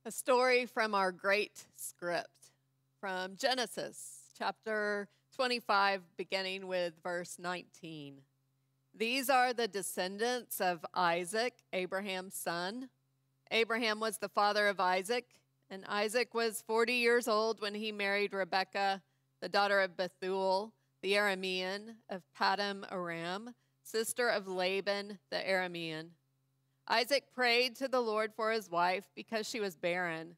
A story from our great script from Genesis chapter 25, beginning with verse 19. These are the descendants of Isaac, Abraham's son. Abraham was the father of Isaac, and Isaac was 40 years old when he married Rebekah, the daughter of Bethuel, the Aramean of Paddan Aram, sister of Laban the Aramean. Isaac prayed to the Lord for his wife because she was barren.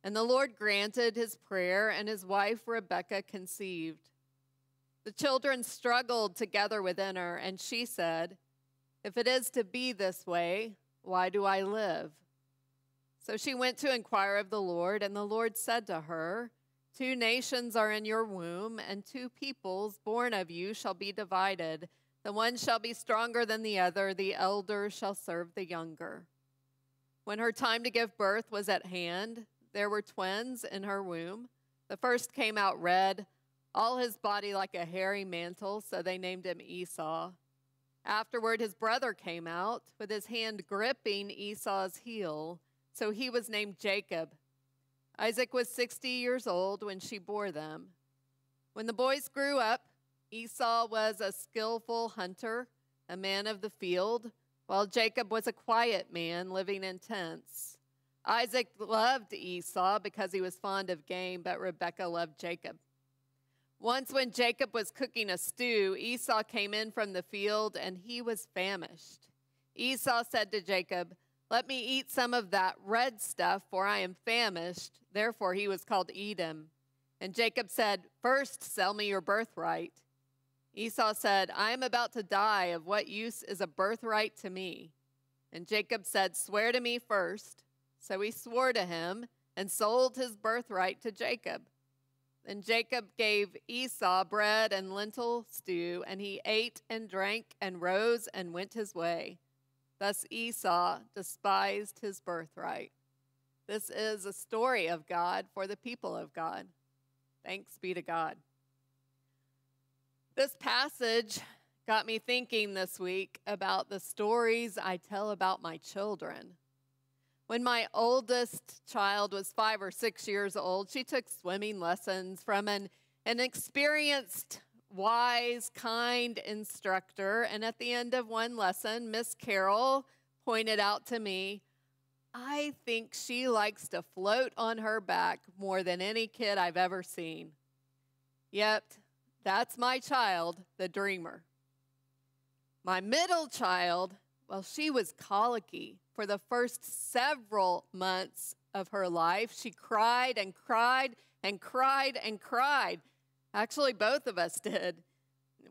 And the Lord granted his prayer, and his wife Rebekah conceived. The children struggled together within her, and she said, "If it is to be this way, why do I live?" So she went to inquire of the Lord, and the Lord said to her, "Two nations are in your womb, and two peoples born of you shall be divided. The one shall be stronger than the other, the elder shall serve the younger." When her time to give birth was at hand, there were twins in her womb. The first came out red, all his body like a hairy mantle, so they named him Esau. Afterward, his brother came out with his hand gripping Esau's heel, so he was named Jacob. Isaac was 60 years old when she bore them. When the boys grew up, Esau was a skillful hunter, a man of the field, while Jacob was a quiet man living in tents. Isaac loved Esau because he was fond of game, but Rebekah loved Jacob. Once when Jacob was cooking a stew, Esau came in from the field, and he was famished. Esau said to Jacob, "Let me eat some of that red stuff, for I am famished." Therefore he was called Edom. And Jacob said, "First sell me your birthright." Esau said, "I am about to die. Of what use is a birthright to me?" And Jacob said, "Swear to me first." So he swore to him and sold his birthright to Jacob. Then Jacob gave Esau bread and lentil stew, and he ate and drank and rose and went his way. Thus Esau despised his birthright. This is a story of God for the people of God. Thanks be to God. This passage got me thinking this week about the stories I tell about my children. When my oldest child was 5 or 6 years old, she took swimming lessons from an experienced, wise, kind instructor. And at the end of one lesson, Miss Carol pointed out to me, "I think she likes to float on her back more than any kid I've ever seen." Yep, that's my child, the dreamer. My middle child, well, she was colicky for the first several months of her life. She cried and cried and cried and cried. Actually, both of us did.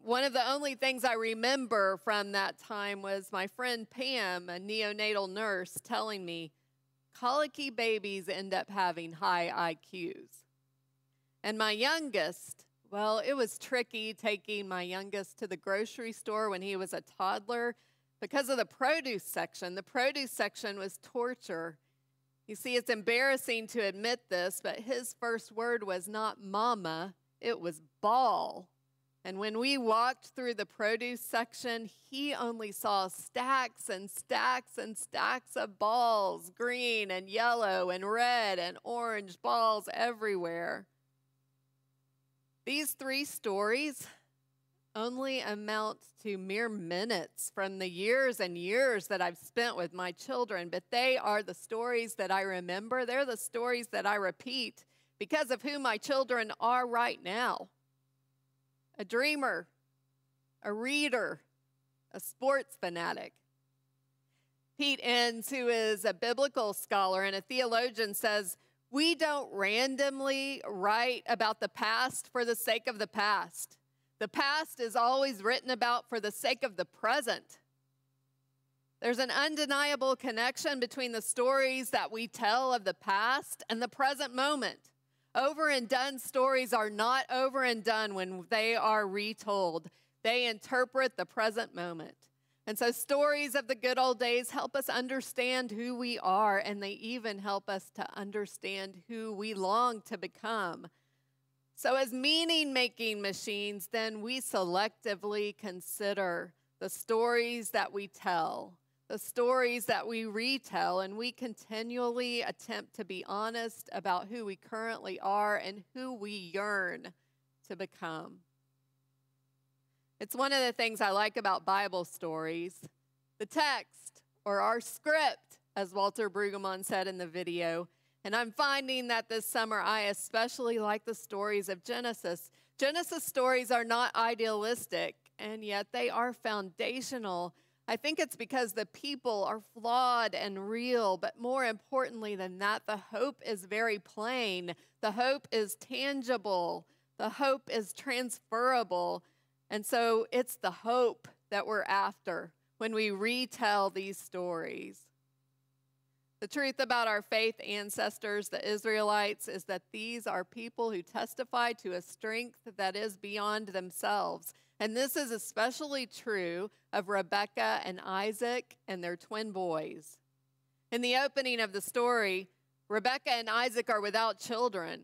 One of the only things I remember from that time was my friend Pam, a neonatal nurse, telling me, colicky babies end up having high IQs. And my youngest, well, it was tricky taking my youngest to the grocery store when he was a toddler because of the produce section. The produce section was torture. You see, it's embarrassing to admit this, but his first word was not mama, it was ball. And when we walked through the produce section, he only saw stacks and stacks and stacks of balls, green and yellow and red and orange balls everywhere. These 3 stories only amount to mere minutes from the years and years that I've spent with my children, but they are the stories that I remember. They're the stories that I repeat because of who my children are right now. A dreamer, a reader, a sports fanatic. Pete Enns, who is a biblical scholar and a theologian, says, "We don't randomly write about the past for the sake of the past. The past is always written about for the sake of the present." There's an undeniable connection between the stories that we tell of the past and the present moment. Over and done stories are not over and done when they are retold. They interpret the present moment. And so stories of the good old days help us understand who we are, and they even help us to understand who we long to become. So as meaning-making machines, then we selectively consider the stories that we tell, the stories that we retell, and we continually attempt to be honest about who we currently are and who we yearn to become. It's one of the things I like about Bible stories. The text, or our script, as Walter Brueggemann said in the video. And I'm finding that this summer I especially like the stories of Genesis. Genesis stories are not idealistic, and yet they are foundational. I think it's because the people are flawed and real, but more importantly than that, the hope is very plain. The hope is tangible. The hope is transferable. And so it's the hope that we're after when we retell these stories. The truth about our faith ancestors, the Israelites, is that these are people who testify to a strength that is beyond themselves. And this is especially true of Rebekah and Isaac and their twin boys. In the opening of the story, Rebekah and Isaac are without children.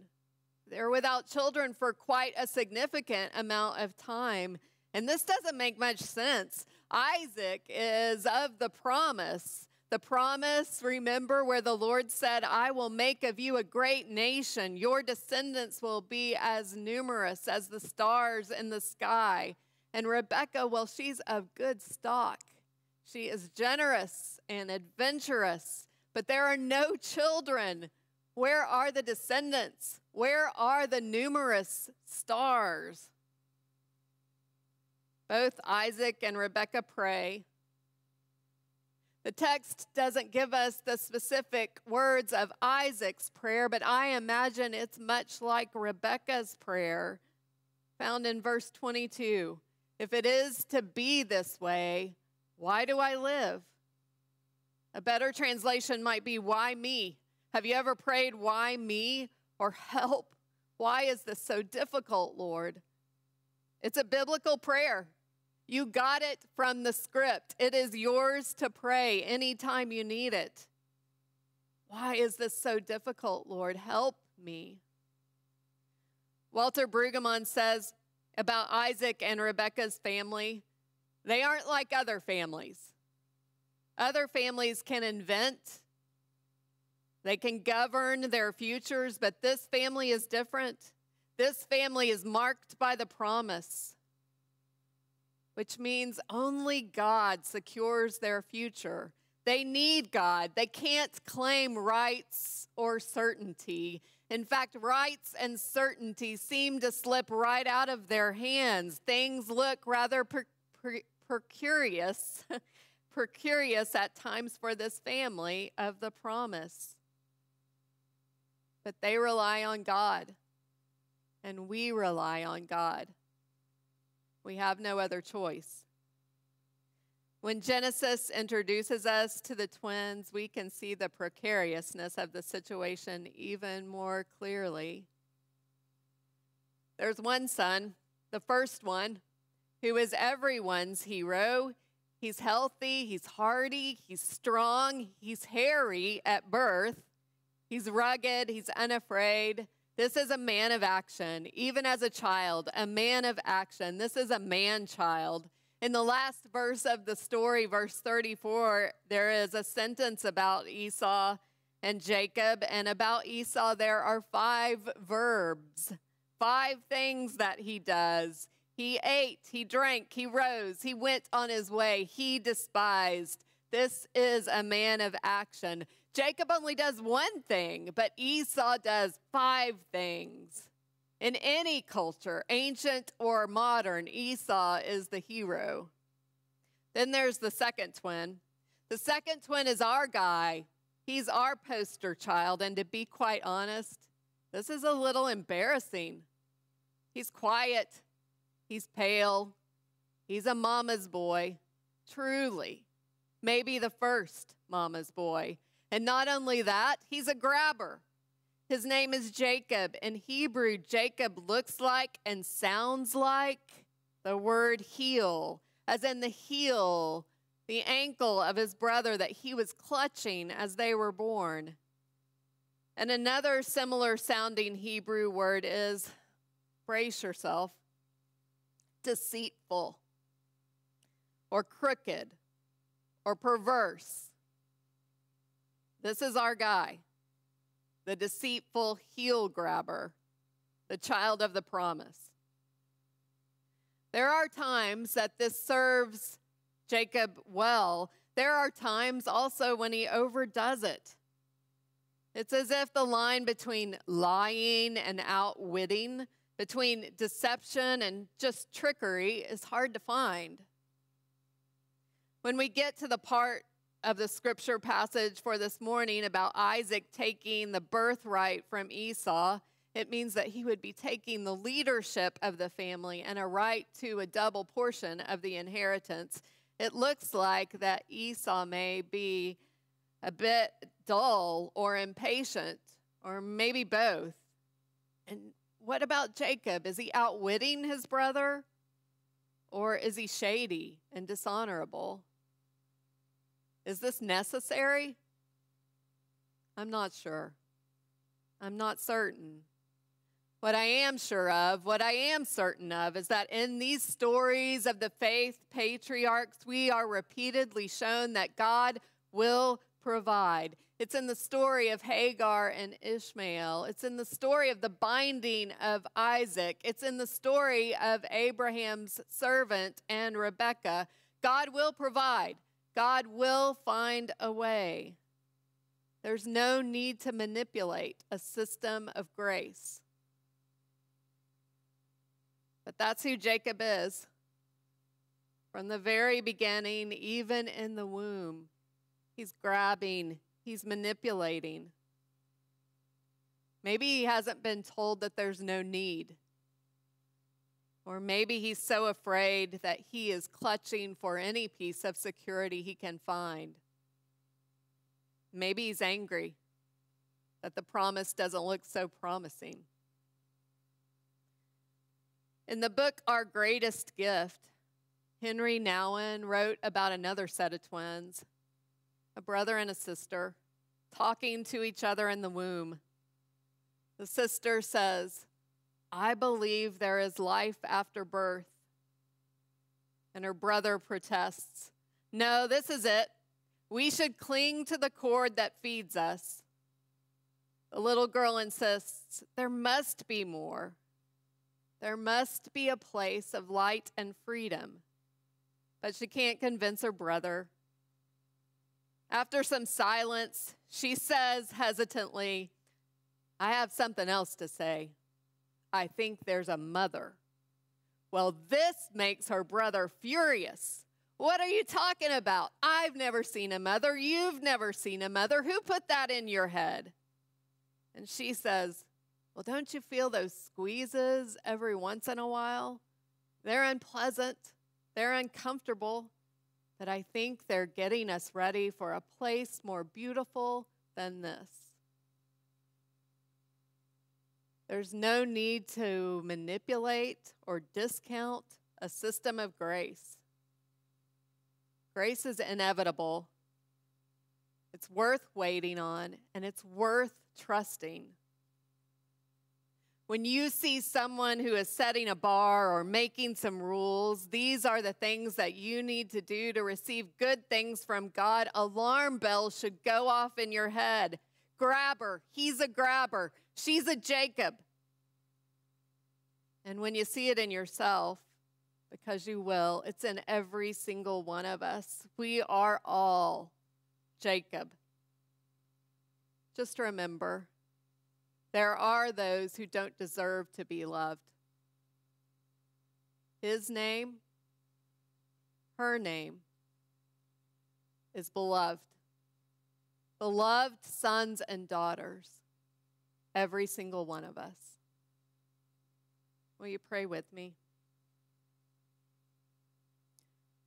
They're without children for quite a significant amount of time. And this doesn't make much sense. Isaac is of the promise. The promise, remember, where the Lord said, I will make of you a great nation. Your descendants will be as numerous as the stars in the sky. And Rebekah, well, she's of good stock. She is generous and adventurous, but there are no children. Where are the descendants? Where are the numerous stars? Both Isaac and Rebekah pray. The text doesn't give us the specific words of Isaac's prayer, but I imagine it's much like Rebekah's prayer, found in verse 22. If it is to be this way, why do I live? A better translation might be, why me? Have you ever prayed, why me? Or help? Why is this so difficult, Lord? It's a biblical prayer. You got it from the script. It is yours to pray anytime you need it. Why is this so difficult, Lord? Help me. Walter Brueggemann says about Isaac and Rebekah's family, they aren't like other families. Other families can invent, they can govern their futures, but this family is different. This family is marked by the promise, which means only God secures their future. They need God. They can't claim rights or certainty. In fact, rights and certainty seem to slip right out of their hands. Things look rather precarious at times for this family of the promise. But they rely on God, and we rely on God. We have no other choice. When Genesis introduces us to the twins, we can see the precariousness of the situation even more clearly. There's one son, the first one, who is everyone's hero. He's healthy, he's hardy, he's strong, he's hairy at birth, he's rugged, he's unafraid. This is a man of action, even as a child, a man of action. This is a man-child. In the last verse of the story, verse 34, there is a sentence about Esau and Jacob, and about Esau there are 5 verbs, 5 things that he does. He ate, he drank, he rose, he went on his way, he despised. This is a man of action. Jacob only does one thing, but Esau does 5 things. In any culture, ancient or modern, Esau is the hero. Then there's the second twin. The second twin is our guy. He's our poster child, and to be quite honest, this is a little embarrassing. He's quiet. He's pale. He's a mama's boy, truly. Maybe the first mama's boy. And not only that, he's a grabber. His name is Jacob. In Hebrew, Jacob looks like and sounds like the word heel, as in the heel, the ankle of his brother that he was clutching as they were born. And another similar sounding Hebrew word is, brace yourself, deceitful, or crooked, or perverse. This is our guy, the deceitful heel grabber, the child of the promise. There are times that this serves Jacob well. There are times also when he overdoes it. It's as if the line between lying and outwitting, between deception and just trickery, is hard to find. When we get to the part of the scripture passage for this morning about Isaac taking the birthright from Esau, it means that he would be taking the leadership of the family and a right to a double portion of the inheritance. It looks like that Esau may be a bit dull or impatient, or maybe both. And what about Jacob? Is he outwitting his brother? Or is he shady and dishonorable? Is this necessary? I'm not sure. I'm not certain. What I am sure of, what I am certain of, is that in these stories of the faith patriarchs, we are repeatedly shown that God will provide. It's in the story of Hagar and Ishmael. It's in the story of the binding of Isaac. It's in the story of Abraham's servant and Rebekah. God will provide. God will find a way. There's no need to manipulate a system of grace. But that's who Jacob is. From the very beginning, even in the womb, he's grabbing, he's manipulating. Maybe he hasn't been told that there's no need. Or maybe he's so afraid that he is clutching for any piece of security he can find. Maybe he's angry that the promise doesn't look so promising. In the book, Our Greatest Gift, Henry Nouwen wrote about another set of twins, a brother and a sister, talking to each other in the womb. The sister says, "I believe there is life after birth." And her brother protests, "No, this is it. We should cling to the cord that feeds us." The little girl insists, "There must be more. There must be a place of light and freedom." But she can't convince her brother. After some silence, she says hesitantly, "I have something else to say. I think there's a mother." Well, this makes her brother furious. "What are you talking about? I've never seen a mother. You've never seen a mother. Who put that in your head?" And she says, "Well, don't you feel those squeezes every once in a while? They're unpleasant. They're uncomfortable. But I think they're getting us ready for a place more beautiful than this." There's no need to manipulate or discount a system of grace. Grace is inevitable. It's worth waiting on, and it's worth trusting. When you see someone who is setting a bar or making some rules, these are the things that you need to do to receive good things from God. Alarm bells should go off in your head. Grabber, he's a grabber. She's a Jacob. And when you see it in yourself, because you will, it's in every single one of us. We are all Jacob. Just remember, there are those who don't deserve to be loved. His name, her name, is beloved. Beloved sons and daughters, every single one of us. Will you pray with me?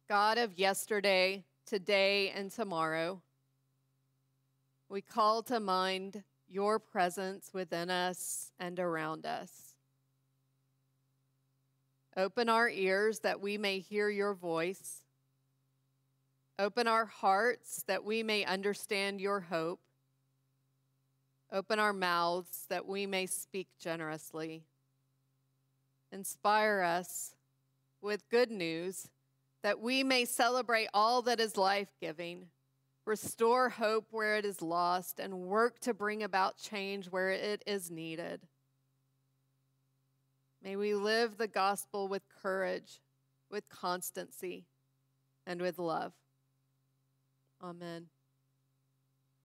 God of yesterday, today, and tomorrow, we call to mind your presence within us and around us. Open our ears that we may hear your voice. Open our hearts that we may understand your hope. Open our mouths that we may speak generously. Inspire us with good news that we may celebrate all that is life-giving, restore hope where it is lost, and work to bring about change where it is needed. May we live the gospel with courage, with constancy, and with love. Amen.